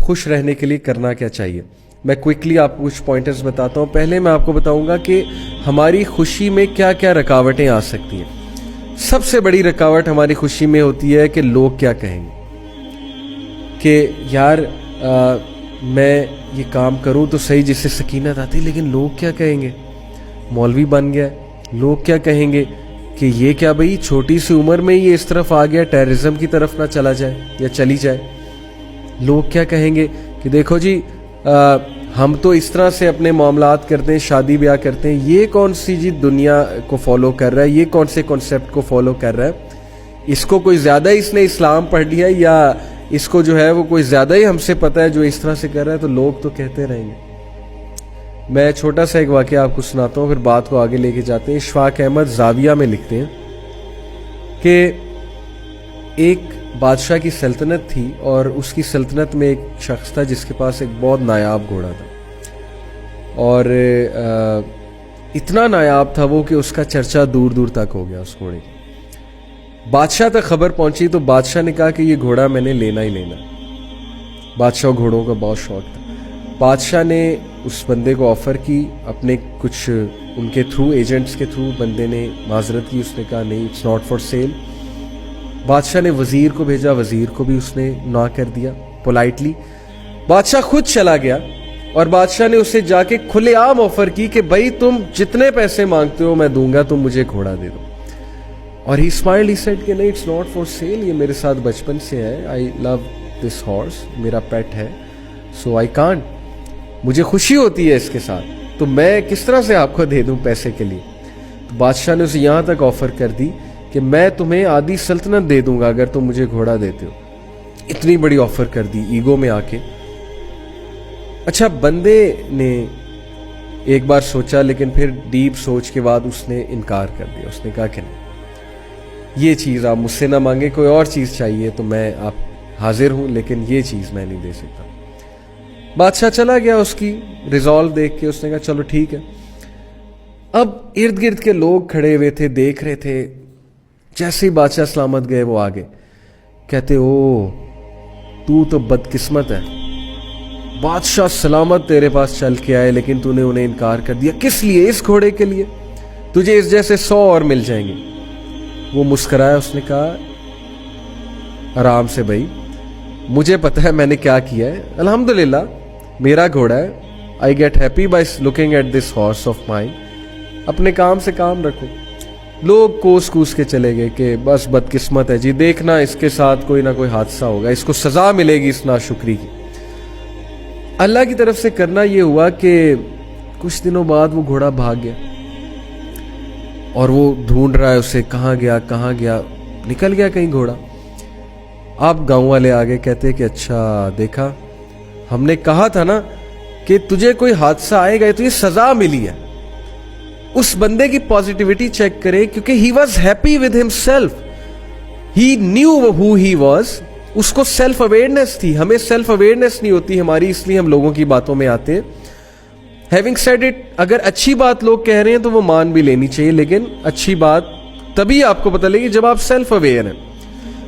خوش رہنے کے لیے کرنا کیا چاہیے. میں کوئکلی آپ کو کچھ پوائنٹرز بتاتا ہوں. پہلے میں آپ کو بتاؤں گا کہ ہماری خوشی میں کیا کیا رکاوٹیں آ سکتی ہیں. سب سے بڑی رکاوٹ ہماری خوشی میں ہوتی ہے کہ لوگ کیا کہیں گے, کہ یار میں یہ کام کروں تو صحیح جس سے سکینت آتی, لیکن لوگ کیا کہیں گے, مولوی بن گیا, لوگ کیا کہیں گے کہ یہ کیا بھائی چھوٹی سی عمر میں یہ اس طرف آ گیا, ٹیررزم کی طرف نہ چلا جائے یا چلی جائے. لوگ کیا کہیں گے کہ دیکھو جی ہم تو اس طرح سے اپنے معاملات کرتے ہیں, شادی بیاہ کرتے ہیں, یہ کون سی جی دنیا کو فالو کر رہا ہے, یہ کون سے کانسیپٹ کو فالو کر رہا ہے, اس کو کوئی زیادہ اس نے اسلام پڑھ لیا یا اس کو جو ہے وہ کوئی زیادہ ہی ہم سے پتہ ہے جو اس طرح سے کر رہا ہے. تو لوگ تو کہتے رہیں گے. میں چھوٹا سا ایک واقعہ آپ کو سناتا ہوں, پھر بات کو آگے لے کے جاتے ہیں. اشفاق احمد زاویہ میں لکھتے ہیں کہ ایک بادشاہ کی سلطنت تھی اور اس کی سلطنت میں ایک شخص تھا جس کے پاس ایک بہت نایاب گھوڑا تھا, اور اتنا نایاب تھا وہ کہ اس کا چرچا دور دور تک ہو گیا اس گھوڑے کی. بادشاہ تک خبر پہنچی تو بادشاہ نے کہا کہ یہ گھوڑا میں نے لینا ہی لینا. بادشاہ گھوڑوں کا بہت شوق تھا. بادشاہ نے اس بندے کو آفر کی, اپنے کچھ ان کے تھرو, ایجنٹس کے تھرو. بندے نے معذرت کی, اس نے کہا نہیں اٹس ناٹ فار سیل. بادشاہ نے وزیر کو بھیجا, وزیر کو بھی اس نے نہ کر دیا پولائٹلی. بادشاہ خود چلا گیا اور بادشاہ نے اسے جا کے کھلے عام آفر کی کہ بھائی تم جتنے پیسے مانگتے ہو میں دوں گا, تم مجھے گھوڑا دے دو. اور ہی اسمائلڈ, ہی سیڈ کہ نہیں اٹس ناٹ فار سیل, یہ میرے ساتھ بچپن سے ہے, آئی لو دس ہارس, میرا پیٹ ہے, سو آئی کانٹ, مجھے خوشی ہوتی ہے اس کے ساتھ, تو میں کس طرح سے آپ کو دے دوں پیسے کے لیے. تو بادشاہ نے اسے یہاں تک آفر کر دی کہ میں تمہیں آدھی سلطنت دے دوں گا اگر تم مجھے گھوڑا دیتے ہو. اتنی بڑی آفر کر دی ایگو میں آ کے. اچھا, بندے نے ایک بار سوچا, لیکن پھر ڈیپ سوچ کے بعد اس نے انکار کر دیا. اس نے کہا کہ نہیں, یہ چیز آپ مجھ سے نہ مانگے, کوئی اور چیز چاہیے تو میں آپ حاضر ہوں, لیکن یہ چیز میں نہیں دے سکتا. بادشاہ چلا گیا, اس کی ریزالو دیکھ کے اس نے کہا چلو ٹھیک ہے. اب ارد گرد کے لوگ کھڑے ہوئے تھے, دیکھ رہے تھے. جیسے ہی بادشاہ سلامت گئے وہ آگے کہتے او تو بدقسمت ہے, بادشاہ سلامت تیرے پاس چل کے آئے لیکن تو نے انہیں انکار کر دیا. کس لیے؟ اس گھوڑے کے لیے, تجھے اس جیسے 100 اور مل جائیں گے. وہ مسکرایا, اس نے کہا آرام سے بھائی, مجھے پتہ ہے میں نے کیا کیا ہے, الحمدللہ میرا گھوڑا ہے, I get happy by looking at this horse of mine, اپنے کام سے کام رکھو. لوگ کوس کے چلے گئے کہ بس بدقسمت ہے جی, دیکھنا اس کے ساتھ کوئی نہ کوئی حادثہ ہوگا, اس کو سزا ملے گی اس ناشکری کی. اللہ کی طرف سے کرنا یہ ہوا کہ کچھ دنوں بعد وہ گھوڑا بھاگ گیا اور وہ ڈھونڈ رہا ہے اسے, کہاں گیا, نکل گیا کہیں گھوڑا. آپ گاؤں والے آگے کہتے کہ اچھا دیکھا, ہم نے کہا تھا نا کہ تجھے کوئی حادثہ آئے گا تو یہ سزا ملی ہے. اس بندے کی پازیٹیوٹی چیک کرے, کیونکہ he was happy with himself, he knew who he was. اس کو سیلف اویئرنیس تھی, ہمیں سیلف اویئرنیس نہیں ہوتی ہماری, اس لیے ہم لوگوں کی باتوں میں آتے ہیں. ہیونگ سیڈ اٹ, اگر اچھی بات لوگ کہہ رہے ہیں تو وہ مان بھی لینی چاہیے, لیکن اچھی بات تبھی آپ کو پتہ لگے جب آپ سیلف اویئر ہیں.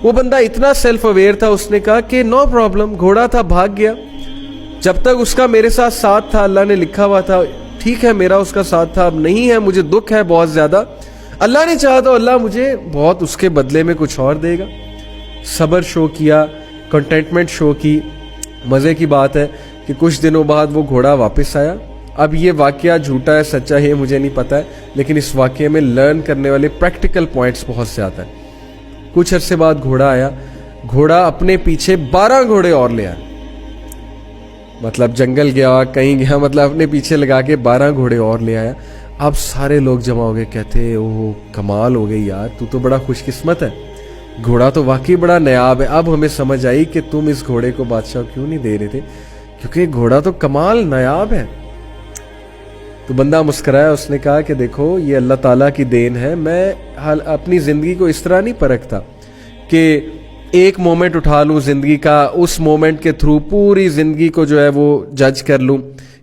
وہ بندہ اتنا سیلف اویئر تھا, اس نے کہا کہ نو پرابلم, گھوڑا تھا بھاگ گیا, جب تک اس کا میرے ساتھ تھا, اللہ نے لکھا ہوا تھا, ٹھیک ہے میرا اس کا ساتھ تھا, اب نہیں ہے, مجھے دکھ ہے بہت زیادہ, اللہ نے چاہا تو اللہ مجھے بہت اس کے بدلے میں کچھ اور دے گا. صبر شو کیا, کنٹینٹمنٹ شو کی. مزے کی بات ہے کہ کچھ دنوں بعد وہ گھوڑا واپس آیا. اب یہ واقعہ جھوٹا ہے سچا ہے مجھے نہیں پتا ہے, لیکن اس واقعے میں لرن کرنے والے پریکٹیکل پوائنٹس بہت زیادہ ہیں. کچھ عرصے بعد گھوڑا آیا, گھوڑا اپنے پیچھے 12 گھوڑے اور لے آیا, مطلب جنگل گیا کہیں گیا, مطلب اپنے پیچھے لگا کے 12 گھوڑے اور لے آیا. اب سارے لوگ جمع ہو گئے, کہتے اوہ کمال ہو گئی یار, تو بڑا خوش قسمت ہے, گھوڑا تو واقعی بڑا نیاب ہے. اب ہمیں سمجھ آئی کہ تم اس گھوڑے کو بادشاہ کیوں نہیں دے رہے تھے, کیونکہ گھوڑا تو کمال نیاب ہے. تو بندہ مسکرایا, اس نے کہا کہ دیکھو یہ اللہ تعالیٰ کی دین ہے, میں اپنی زندگی کو اس طرح نہیں پرکھتا کہ ایک مومنٹ اٹھا لوں زندگی کا, اس مومنٹ کے تھرو پوری زندگی کو جو ہے وہ جج کر لوں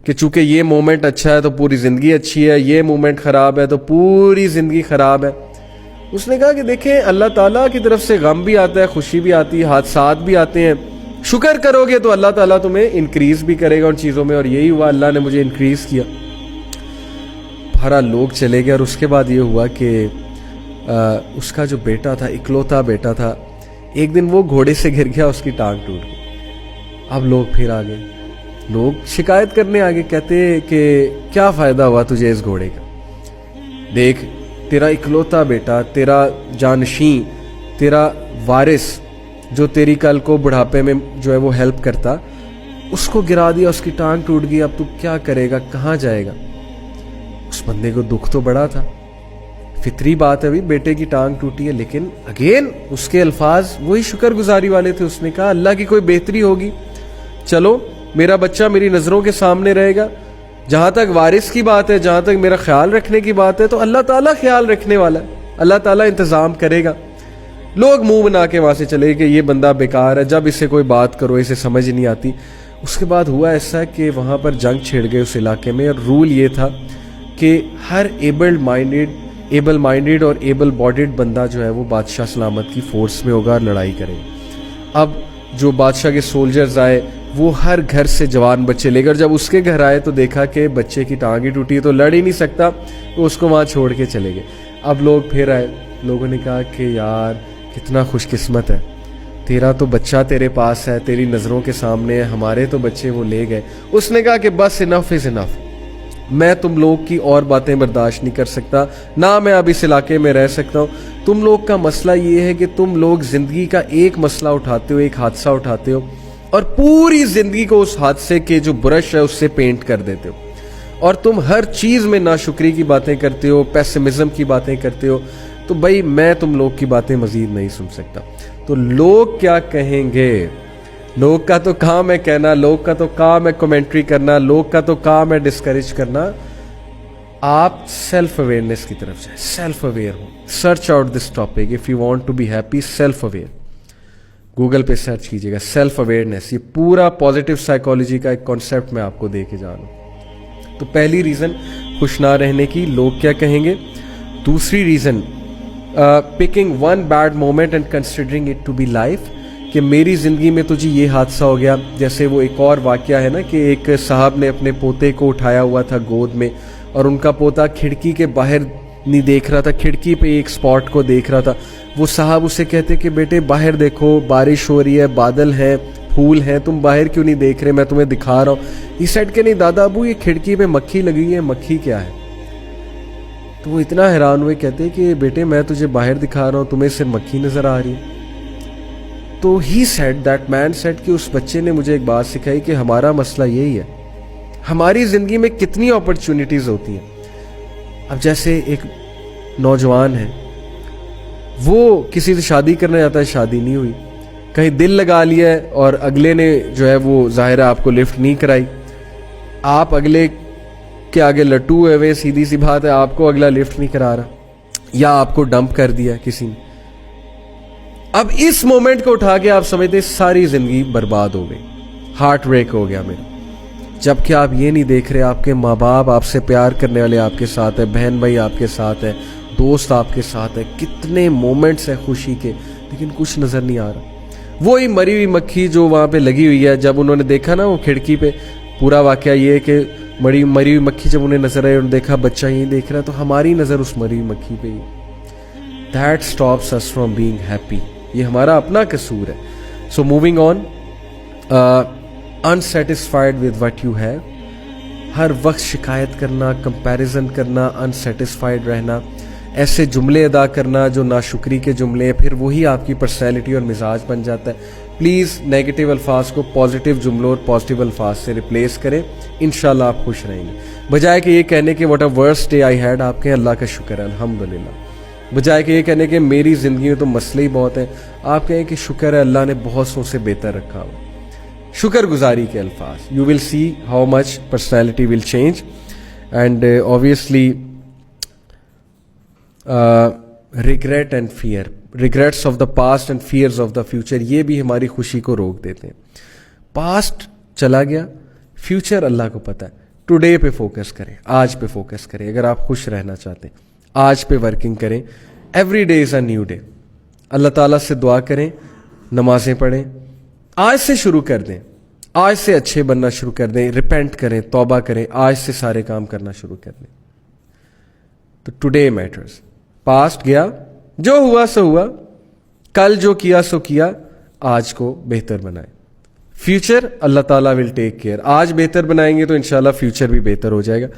کہ چونکہ یہ مومنٹ اچھا ہے تو پوری زندگی اچھی ہے, یہ مومنٹ خراب ہے تو پوری زندگی خراب ہے. اس نے کہا کہ دیکھیں اللہ تعالیٰ کی طرف سے غم بھی آتا ہے, خوشی بھی آتی ہے, حادثات بھی آتے ہیں, शुक्र करोगे तो अल्लाह ताला तुम्हें इंक्रीज भी करेगा उन चीज़ों में, और यही हुआ, अल्लाह ने मुझे इंक्रीज किया। हरा लोग चले गए, और उसके बाद ये हुआ कि उसका जो बेटा था, इकलौता बेटा था, एक दिन वो घोड़े से गिर गया, उसकी टांग टूट गई। अब लोग फिर आ गए, लोग शिकायत करने आ गए, कहते कि क्या फ़ायदा हुआ तुझे इस घोड़े का, देख तेरा इकलौता बेटा, तेरा जानशीं, तेरा वारिस, जो तेरी कल को बुढ़ापे में जो है वो हेल्प करता, उसको गिरा दिया, उसकी टांग टूट गई, अब तू क्या करेगा, कहाँ जाएगा। उस बंदे को दुख तो बड़ा था, फितरी बात है, अभी बेटे की टांग टूटी है, लेकिन अगेन उसके अल्फाज वही शुक्रगुजारी वाले थे। उसने कहा अल्लाह की कोई बेहतरी होगी, चलो मेरा बच्चा मेरी नज़रों के सामने रहेगा, जहाँ तक वारिस की बात है, जहाँ तक मेरा ख्याल रखने की बात है, तो अल्लाह ताला ख्याल रखने वाला है, अल्लाह ताला इंतज़ाम करेगा। लोग मुंह बना के वहाँ से चले कि ये बंदा बेकार है, जब इससे कोई बात करो इसे समझ नहीं आती। उसके बाद हुआ ऐसा कि वहाँ पर जंग छिड़ गई उस इलाके में, और रूल ये था कि हर एबल माइंडेड और एबल बॉडीड बंदा जो है वो बादशाह सलामत की फोर्स में होगा और लड़ाई करेगा। अब जो बादशाह के सोल्जर्स आए वो हर घर से जवान बच्चे लेकर, जब उसके घर आए तो देखा कि बच्चे की टांग ही टूटी है, तो लड़ ही नहीं सकता, तो उसको वहाँ छोड़ के चले गए। अब लोग फिर आए, लोगों ने कहा कि यार कितना खुशकिस्मत है, तेरा तो बच्चा तेरे पास है, तेरी नज़रों के सामने है, हमारे तो बच्चे वो ले गए। उसने कहा कि बस इनफ इज़ इनफ, मैं तुम लोग की और बातें बर्दाश्त नहीं कर सकता, ना मैं अब इस इलाके में रह सकता हूँ। तुम लोग का मसला ये है कि तुम लोग ज़िंदगी का एक मसला उठाते हो, एक हादसा उठाते हो, और पूरी ज़िंदगी को उस हादसे के जो ब्रश है उससे पेंट कर देते हो, और तुम हर चीज़ में नाशुक्री की बातें करते हो, पेसिमिज्म की बातें करते हो। तो भाई मैं तुम लोग की बातें मज़ीद नहीं सुन सकता। तो लोग क्या कहेंगे, लोग का तो काम है कहना, लोग का तो काम है कमेंट्री करना, लोग का तो काम है डिस्करेज करना। आप सेल्फ अवेयरनेस की तरफ जाए, सेल्फ अवेयर हो, search out this topic if you want to be happy. Self aware Google पे सर्च कीजिएगा, सेल्फ अवेयरनेस, ये पूरा पॉजिटिव साइकोलॉजी का एक कॉन्सेप्ट मैं आपको दे के जा रहा हूँ। तो पहली रीज़न खुश ना रहने की, लोग क्या कहेंगे। दूसरी reason picking one bad moment and considering it to be life, कि मेरी ज़िंदगी में तो जी ये हादसा हो गया। जैसे वो एक और वाक़या है ना कि एक साहब ने अपने पोते को उठाया हुआ था गोद में, और उनका पोता खिड़की के बाहर नहीं देख रहा था, खिड़की पे एक स्पॉट को देख रहा था। वो साहब उसे कहते कि बेटे बाहर देखो, बारिश हो रही है, बादल हैं, फूल हैं, तुम बाहर क्यों नहीं देख रहे, मैं तुम्हें दिखा रहा हूँ। इस साइड के नहीं दादा अबू ये खिड़की पे मक्खी लगी है, मक्खी क्या है। तो वो इतना हैरान हुए, कहते कि बेटे मैं तुझे बाहर दिखा रहा हूँ, तुम्हें सिर्फ मक्खी नज़र आ रही है। तो he said, that man said, कि उस बच्चे ने मुझे एक बात सिखाई कि हमारा मसला यही है, हमारी ज़िंदगी में कितनी अपॉर्चुनिटीज़ होती हैं। अब जैसे एक नौजवान है, वो किसी से शादी करने जाता है, शादी नहीं हुई, कहीं दिल लगा लिया है, और अगले ने जो है वो ज़ाहिर है आपको लिफ्ट नहीं कराई, आप अगले के आगे लट्टू हुए हुए, सीधी सी बात है, आपको अगला लिफ्ट नहीं करा रहा, या आपको डंप कर दिया किसी ने। अब इस मोमेंट को उठा के आप समझते सारी जिंदगी बर्बाद हो गई, हार्ट ब्रेक हो गया मेरा। जबकि आप ये नहीं देख रहे आपके माँ बाप आपसे प्यार करने वाले आपके साथ है, बहन भाई आपके साथ है, दोस्त आपके साथ है, कितने मोमेंट्स हैं खुशी के, लेकिन कुछ नज़र नहीं आ रहा। वही मरी हुई मक्खी जो वहाँ पे लगी हुई है, जब उन्होंने देखा ना वो खिड़की पे, पूरा वाकया ये है कि मरी हुई मक्खी जब उन्हें नजर आई, उन्होंने देखा बच्चा यही देख रहा है, तो हमारी नज़र उस मरी हुई मक्खी पे ही। That stops us from being happy, ये हमारा अपना कसूर है। So moving on, unsatisfied with what you have, हर वक्त शिकायत करना, कंपैरिजन करना, अनसेटिस्फाइड रहना, ऐसे जुमले अदा करना जो नाशुक्री के जुमले हैं, फिर वही आपकी पर्सनैलिटी और मिजाज बन जाता है। प्लीज़ नेगेटिव अल्फाज को पॉजिटिव जुमलों और पॉजिटिव अल्फाज से रिप्लेस करें, इंशाल्लाह आप खुश रहेंगे। बजाय कि ये कहने के what a worst day I had, आप कहें अल्लाह का शुक्र है अल्हम्दुलिल्लाह। बजाय कि ये कहने के मेरी ज़िंदगी में तो मसले ही बहुत हैं, आप कहें कि शुक्र है अल्लाह ने बहुत सौ से बेहतर रखा हो। शुक्र गुजारी के अल्फाज, you will see how much personality will change. And obviously regret and fear, regrets of the past and fears of the future, ये भी हमारी खुशी को रोक देते हैं। पास्ट चला गया, फ्यूचर अल्लाह को पता है। टुडे पे फोकस करें, आज पे फोकस करें। अगर आप खुश रहना चाहते हैं आज पे वर्किंग करें। Every day is a new day. अल्लाह ताला से दुआ करें, नमाजें पढ़ें, आज से शुरू कर दें, आज से अच्छे बनना शुरू कर दें, रिपेंट करें, तौबा करें, आज से सारे काम करना शुरू कर दें. तो टुडे मैटर्स. पास्ट गया, जो हुआ सो हुआ, कल जो किया सो किया, आज को बेहतर बनाए. फ्यूचर अल्लाह ताला विल टेक केयर. आज बेहतर बनाएंगे तो इंशाल्लाह फ्यूचर भी बेहतर हो जाएगा.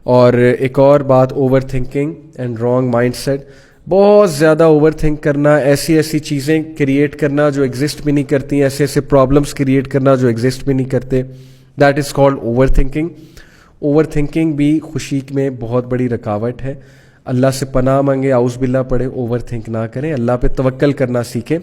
और एक और बात, over thinking and wrong mindset. बहुत ज़्यादा ओवर थिंक करना, ऐसी ऐसी चीज़ें क्रिएट करना जो एग्जिस्ट भी नहीं करती, ऐसे ऐसे प्रॉब्लम्स क्रिएट करना जो एग्जिस्ट भी नहीं करते, that is called over thinking. Over thinking भी खुशी में बहुत बड़ी रुकावट है. अल्लाह से पनाह मांगे, आउज़ बिल्लाह पढ़े, ओवर थिंक ना करें, अल्लाह पे तवक्कल करना सीखें.